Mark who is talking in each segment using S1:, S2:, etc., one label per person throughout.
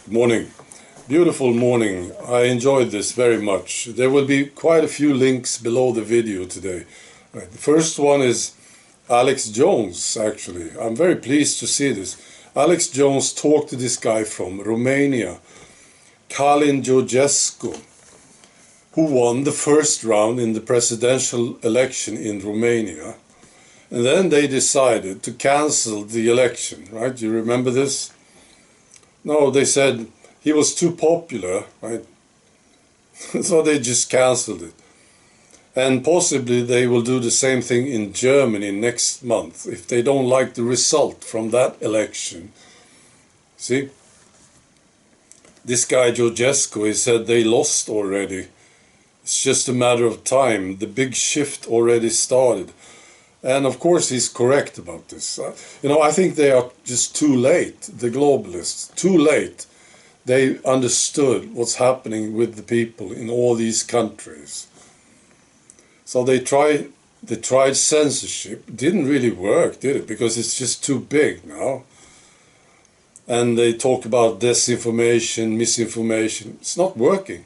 S1: Morning. Beautiful morning. I enjoyed this very much. There will be quite a few links below the video today. Right. The first one is Alex Jones, actually. I'm very pleased to see this. Alex Jones talked to this guy from Romania, Georgescu, who won the first round in the presidential election in Romania. And then they decided to cancel the election, right? You remember this? No, they said he was too popular, right? So they just cancelled it. And possibly they will do the same thing in Germany next month if they don't like the result from that election. See? This guy Georgescu, he said they lost already. It's just a matter of time. The big shift already started. And of course he's correct about this. I think they are just too late, the globalists, too late. They understood what's happening with the people in all these countries. So they tried censorship. It didn't really work, did it? Because it's just too big now. And they talk about disinformation, misinformation. It's not working.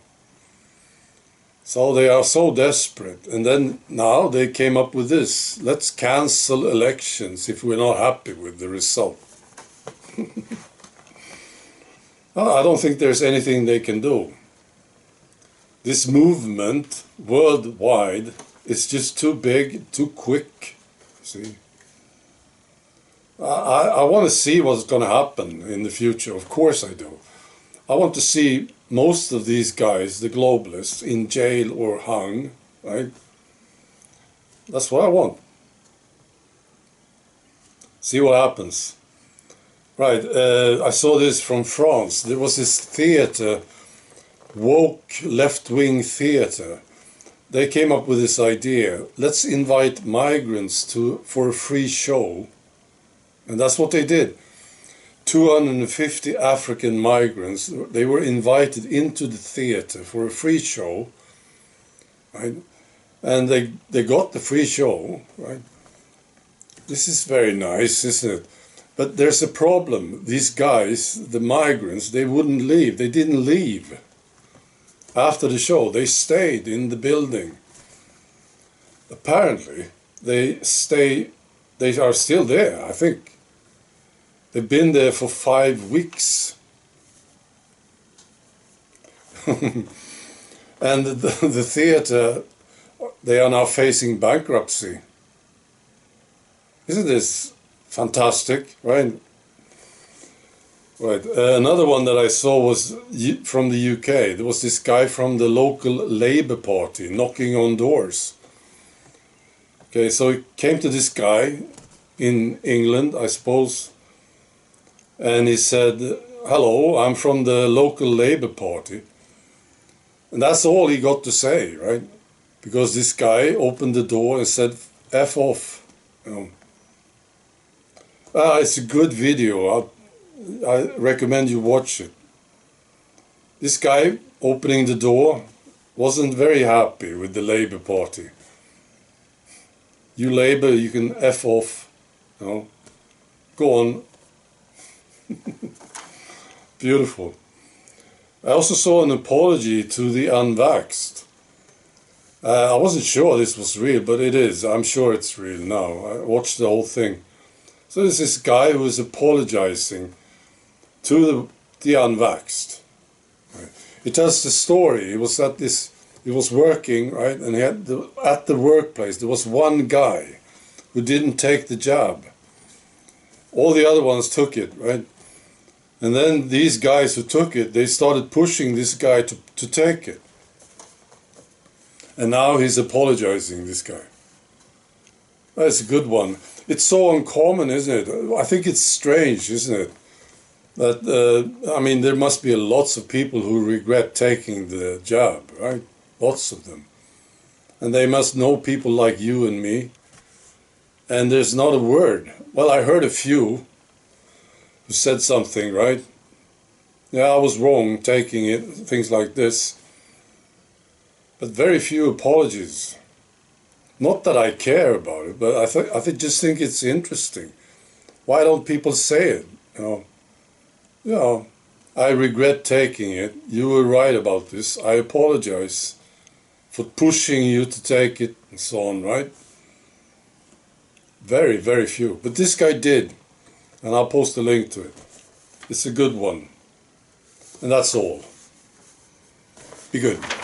S1: So they are so desperate. And then now they came up with this. Let's cancel elections if we're not happy with the result. I don't think there's anything they can do. This movement worldwide is just too big, too quick. See? I want to see what's going to happen in the future. Of course I do. I want to see most of these guys, the globalists, in jail or hung, right? That's what I want. See what happens. Right, I saw this from France. There was this theater, woke left-wing theater. They came up with this idea. Let's invite migrants for a free show. And that's what they did. 250 African migrants, they were invited into the theater for a free show, right? And they got the free show, right? This is very nice, isn't it? But there's a problem. These guys, the migrants, they wouldn't leave. They didn't leave after the show. They stayed in the building. Apparently, they are still there, I think. They've been there for 5 weeks. And the theater, they are now facing bankruptcy. Isn't this fantastic, right? Right. Another one that I saw was from the UK. There was this guy from the local Labour Party knocking on doors. Okay, so he came to this guy in England, I suppose, and he said, "Hello, I'm from the local Labour Party." And that's all he got to say, right? Because this guy opened the door and said, "F off." It's a good video. I recommend you watch it. This guy opening the door wasn't very happy with the Labour Party. You Labour, you can F off. Go on. Beautiful. I also saw an apology to the Unvaxxed. I wasn't sure this was real, but it is. I'm sure it's real now. I watched the whole thing. So there's this guy who is apologizing to the Unvaxxed. Right. It tells the story. He was working, right, and he had at the workplace there was one guy who didn't take the job. All the other ones took it, right? And then these guys who took it, they started pushing this guy to take it. And now he's apologizing, this guy. That's a good one. It's so uncommon, isn't it? I think it's strange, isn't it? That, there must be lots of people who regret taking the job, right? Lots of them. And they must know people like you and me. And there's not a word. Well, I heard a few who said something, right? Yeah, I was wrong taking it, things like this. But very few apologies. Not that I care about it, but I just think it's interesting. Why don't people say it? I regret taking it. You were right about this. I apologize for pushing you to take it and so on, right? Very, very few. But this guy did. And I'll post a link to it. It's a good one. And that's all. Be good.